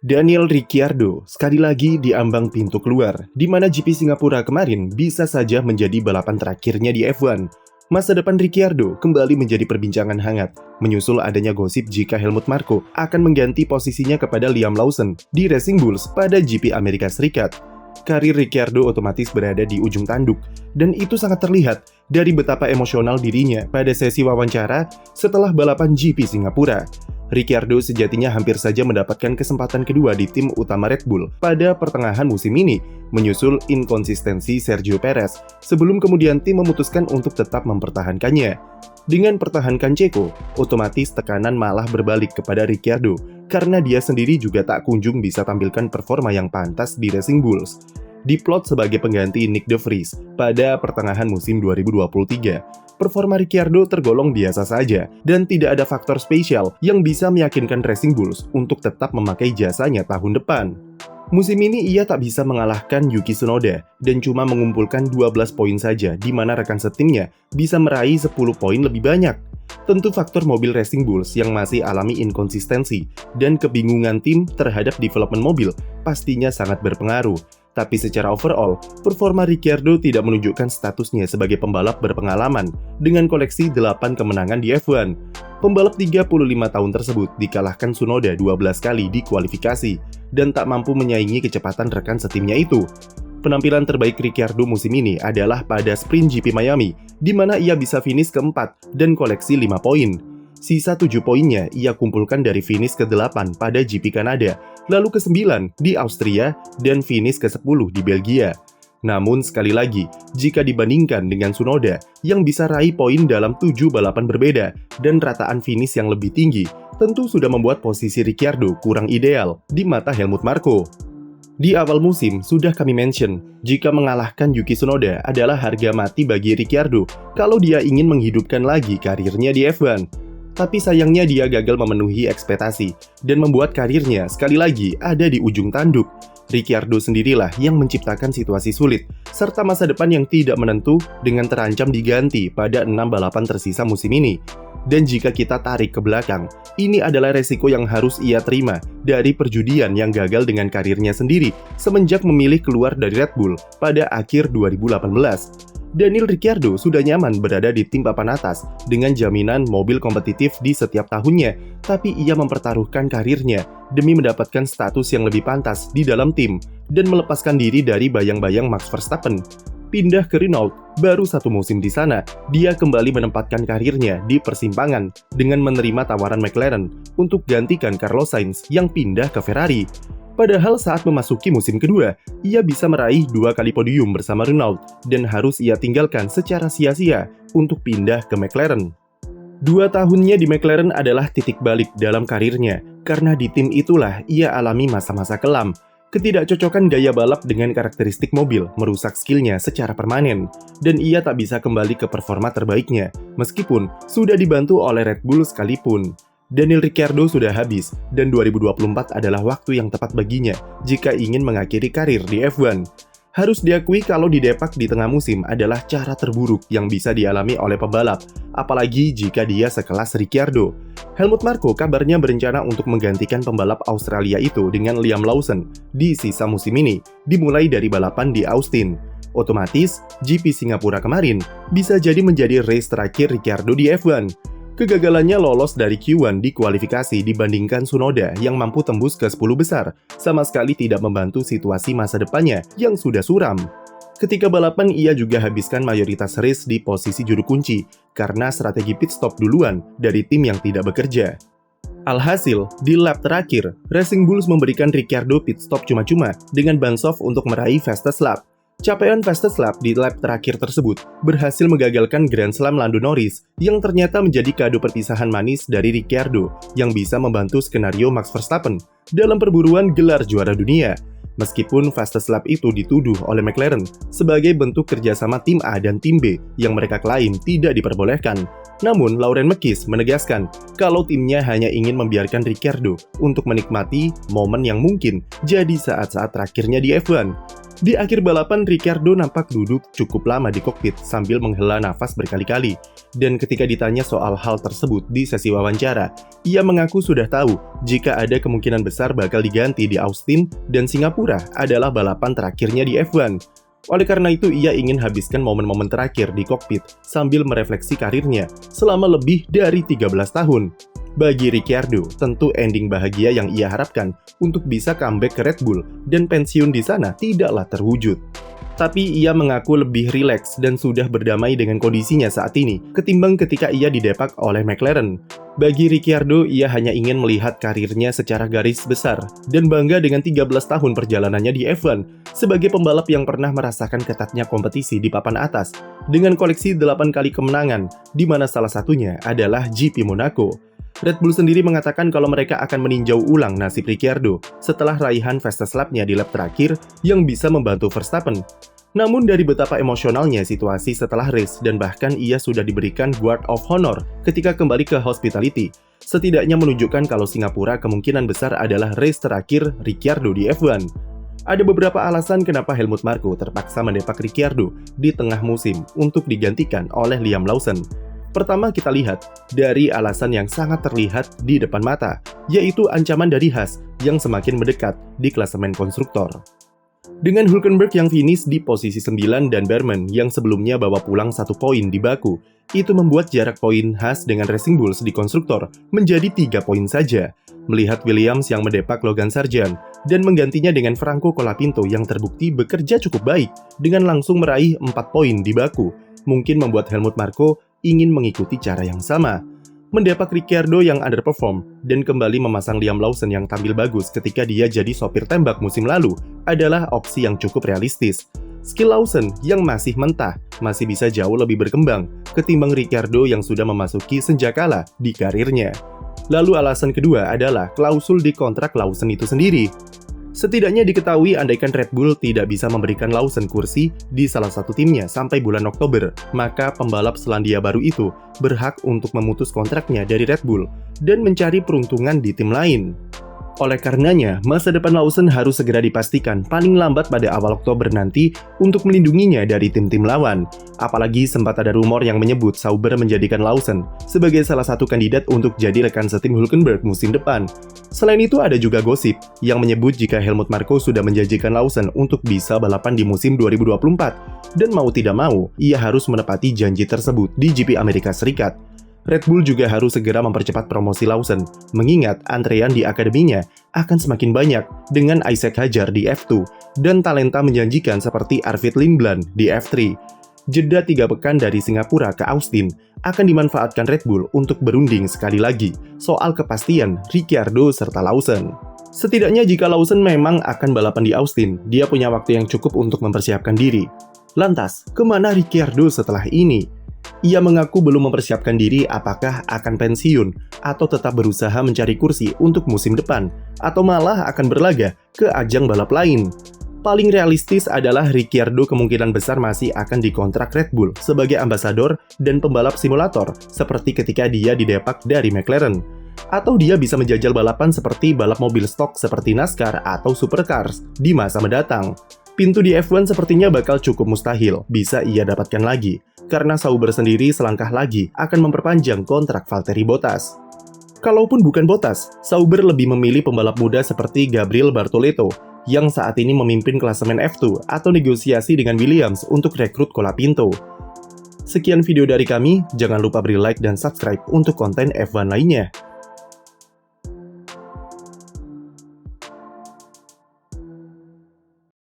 Daniel Ricciardo sekali lagi di ambang pintu keluar, di mana GP Singapura kemarin bisa saja menjadi balapan terakhirnya di F1. Masa depan Ricciardo kembali menjadi perbincangan hangat, menyusul adanya gosip jika Helmut Marko akan mengganti posisinya kepada Liam Lawson di Racing Bulls pada GP Amerika Serikat. Karir Ricciardo otomatis berada di ujung tanduk, dan itu sangat terlihat dari betapa emosional dirinya pada sesi wawancara setelah balapan GP Singapura. Ricciardo sejatinya hampir saja mendapatkan kesempatan kedua di tim utama Red Bull pada pertengahan musim ini, menyusul inkonsistensi Sergio Perez, sebelum kemudian tim memutuskan untuk tetap mempertahankannya. Dengan pertahankan Checo, otomatis tekanan malah berbalik kepada Ricciardo, karena dia sendiri juga tak kunjung bisa tampilkan performa yang pantas di Racing Bulls. Diplot sebagai pengganti Nick De Vries pada pertengahan musim 2023, performa Ricciardo tergolong biasa saja dan tidak ada faktor spesial yang bisa meyakinkan Racing Bulls untuk tetap memakai jasanya tahun depan. Musim ini ia tak bisa mengalahkan Yuki Tsunoda dan cuma mengumpulkan 12 poin saja, di mana rekan setimnya bisa meraih 10 poin lebih banyak. Tentu faktor mobil Racing Bulls yang masih alami inkonsistensi dan kebingungan tim terhadap development mobil pastinya sangat berpengaruh. Tapi secara overall, performa Ricciardo tidak menunjukkan statusnya sebagai pembalap berpengalaman dengan koleksi 8 kemenangan di F1. Pembalap 35 tahun tersebut dikalahkan Tsunoda 12 kali di kualifikasi dan tak mampu menyaingi kecepatan rekan setimnya itu. Penampilan terbaik Ricciardo musim ini adalah pada sprint GP Miami, di mana ia bisa finish keempat dan koleksi 5 poin. Sisa 7 poinnya ia kumpulkan dari finish ke-8 pada GP Kanada, lalu ke-9 di Austria, dan finish ke-10 di Belgia. Namun sekali lagi, jika dibandingkan dengan Tsunoda yang bisa raih poin dalam 7 balapan berbeda dan rataan finish yang lebih tinggi, tentu sudah membuat posisi Ricciardo kurang ideal di mata Helmut Marko. Di awal musim, sudah kami mention, jika mengalahkan Yuki Tsunoda adalah harga mati bagi Ricciardo kalau dia ingin menghidupkan lagi karirnya di F1. Tapi sayangnya dia gagal memenuhi ekspektasi dan membuat karirnya sekali lagi ada di ujung tanduk. Ricciardo sendirilah yang menciptakan situasi sulit, serta masa depan yang tidak menentu dengan terancam diganti pada 6 balapan tersisa musim ini. Dan jika kita tarik ke belakang, ini adalah resiko yang harus ia terima dari perjudian yang gagal dengan karirnya sendiri semenjak memilih keluar dari Red Bull pada akhir 2018. Daniel Ricciardo sudah nyaman berada di tim papan atas dengan jaminan mobil kompetitif di setiap tahunnya, tapi ia mempertaruhkan karirnya demi mendapatkan status yang lebih pantas di dalam tim dan melepaskan diri dari bayang-bayang Max Verstappen. Pindah ke Renault, baru 1 musim di sana, dia kembali menempatkan karirnya di persimpangan dengan menerima tawaran McLaren untuk gantikan Carlos Sainz yang pindah ke Ferrari. Padahal saat memasuki musim kedua, ia bisa meraih 2 kali podium bersama Renault dan harus ia tinggalkan secara sia-sia untuk pindah ke McLaren. 2 tahunnya di McLaren adalah titik balik dalam karirnya, karena di tim itulah ia alami masa-masa kelam. Ketidakcocokan gaya balap dengan karakteristik mobil merusak skillnya secara permanen, dan ia tak bisa kembali ke performa terbaiknya, meskipun sudah dibantu oleh Red Bull sekalipun. Daniel Ricciardo sudah habis, dan 2024 adalah waktu yang tepat baginya jika ingin mengakhiri karir di F1. Harus diakui kalau didepak di tengah musim adalah cara terburuk yang bisa dialami oleh pembalap, apalagi jika dia sekelas Ricciardo. Helmut Marko kabarnya berencana untuk menggantikan pembalap Australia itu dengan Liam Lawson di sisa musim ini, dimulai dari balapan di Austin. Otomatis, GP Singapura kemarin bisa jadi menjadi race terakhir Ricciardo di F1. Kegagalannya lolos dari Q1 di kualifikasi dibandingkan Tsunoda yang mampu tembus ke 10 besar, sama sekali tidak membantu situasi masa depannya yang sudah suram. Ketika balapan ia juga habiskan mayoritas race di posisi juru kunci karena strategi pit stop duluan dari tim yang tidak bekerja. Alhasil, di lap terakhir, Racing Bulls memberikan Ricciardo pit stop cuma-cuma dengan ban soft untuk meraih fastest lap. Capaian fastest lap di lap terakhir tersebut berhasil menggagalkan Grand Slam Lando Norris yang ternyata menjadi kado perpisahan manis dari Ricciardo yang bisa membantu skenario Max Verstappen dalam perburuan gelar juara dunia. Meskipun fastest lap itu dituduh oleh McLaren sebagai bentuk kerjasama tim A dan tim B yang mereka klaim tidak diperbolehkan. Namun, Lauren Mekies menegaskan kalau timnya hanya ingin membiarkan Ricciardo untuk menikmati momen yang mungkin jadi saat-saat terakhirnya di F1. Di akhir balapan, Ricciardo nampak duduk cukup lama di kokpit sambil menghela nafas berkali-kali. Dan ketika ditanya soal hal tersebut di sesi wawancara, ia mengaku sudah tahu jika ada kemungkinan besar bakal diganti di Austin dan Singapura adalah balapan terakhirnya di F1. Oleh karena itu, ia ingin habiskan momen-momen terakhir di kokpit sambil merefleksi karirnya selama lebih dari 13 tahun. Bagi Ricciardo, tentu ending bahagia yang ia harapkan untuk bisa comeback ke Red Bull dan pensiun di sana tidaklah terwujud. Tapi ia mengaku lebih rileks dan sudah berdamai dengan kondisinya saat ini ketimbang ketika ia didepak oleh McLaren. Bagi Ricciardo, ia hanya ingin melihat karirnya secara garis besar dan bangga dengan 13 tahun perjalanannya di F1 sebagai pembalap yang pernah merasakan ketatnya kompetisi di papan atas dengan koleksi 8 kali kemenangan, di mana salah satunya adalah GP Monaco. Red Bull sendiri mengatakan kalau mereka akan meninjau ulang nasib Ricciardo setelah raihan fastest lap-nya di lap terakhir yang bisa membantu Verstappen. Namun dari betapa emosionalnya situasi setelah race dan bahkan ia sudah diberikan Guard of Honor ketika kembali ke hospitality, setidaknya menunjukkan kalau Singapura kemungkinan besar adalah race terakhir Ricciardo di F1. Ada beberapa alasan kenapa Helmut Marko terpaksa mendepak Ricciardo di tengah musim untuk digantikan oleh Liam Lawson. Pertama, kita lihat dari alasan yang sangat terlihat di depan mata, yaitu ancaman dari Haas yang semakin mendekat di klasemen konstruktor. Dengan Hülkenberg yang finish di posisi 9 dan Behrman yang sebelumnya bawa pulang 1 poin di Baku, itu membuat jarak poin Haas dengan Racing Bulls di konstruktor menjadi 3 poin saja. Melihat Williams yang mendepak Logan Sargeant dan menggantinya dengan Franco Colapinto yang terbukti bekerja cukup baik dengan langsung meraih 4 poin di Baku, mungkin membuat Helmut Marko ingin mengikuti cara yang sama. Mendepak Ricciardo yang underperform dan kembali memasang Liam Lawson yang tampil bagus ketika dia jadi sopir tembak musim lalu adalah opsi yang cukup realistis. Skill Lawson yang masih mentah masih bisa jauh lebih berkembang ketimbang Ricciardo yang sudah memasuki senjakala di karirnya. Lalu alasan kedua adalah klausul di kontrak Lawson itu sendiri. Setidaknya diketahui andaikan Red Bull tidak bisa memberikan Lawson kursi di salah satu timnya sampai bulan Oktober, maka pembalap Selandia Baru itu berhak untuk memutus kontraknya dari Red Bull dan mencari peruntungan di tim lain. Oleh karenanya, masa depan Lawson harus segera dipastikan paling lambat pada awal Oktober nanti untuk melindunginya dari tim-tim lawan. Apalagi sempat ada rumor yang menyebut Sauber menjadikan Lawson sebagai salah satu kandidat untuk jadi rekan setim Hülkenberg musim depan. Selain itu ada juga gosip yang menyebut jika Helmut Marko sudah menjanjikan Lawson untuk bisa balapan di musim 2024 dan mau tidak mau, ia harus menepati janji tersebut di GP Amerika Serikat. Red Bull juga harus segera mempercepat promosi Lawson, mengingat antrean di akademinya akan semakin banyak dengan Isaac Hadjar di F2 dan talenta menjanjikan seperti Arvid Lindblad di F3. Jeda 3 pekan dari Singapura ke Austin akan dimanfaatkan Red Bull untuk berunding sekali lagi soal kepastian Ricciardo serta Lawson. Setidaknya jika Lawson memang akan balapan di Austin, dia punya waktu yang cukup untuk mempersiapkan diri. Lantas, kemana Ricciardo setelah ini? Ia mengaku belum mempersiapkan diri apakah akan pensiun atau tetap berusaha mencari kursi untuk musim depan atau malah akan berlaga ke ajang balap lain. Paling realistis adalah Ricciardo kemungkinan besar masih akan dikontrak Red Bull sebagai ambasador dan pembalap simulator seperti ketika dia didepak dari McLaren. Atau dia bisa menjajal balapan seperti balap mobil stok seperti NASCAR atau Supercars di masa mendatang. Pintu di F1 sepertinya bakal cukup mustahil bisa ia dapatkan lagi, karena Sauber sendiri selangkah lagi akan memperpanjang kontrak Valtteri Bottas. Kalaupun bukan Bottas, Sauber lebih memilih pembalap muda seperti Gabriel Bortoleto yang saat ini memimpin klasemen F2 atau negosiasi dengan Williams untuk rekrut Colapinto. Sekian video dari kami, jangan lupa beri like dan subscribe untuk konten F1 lainnya.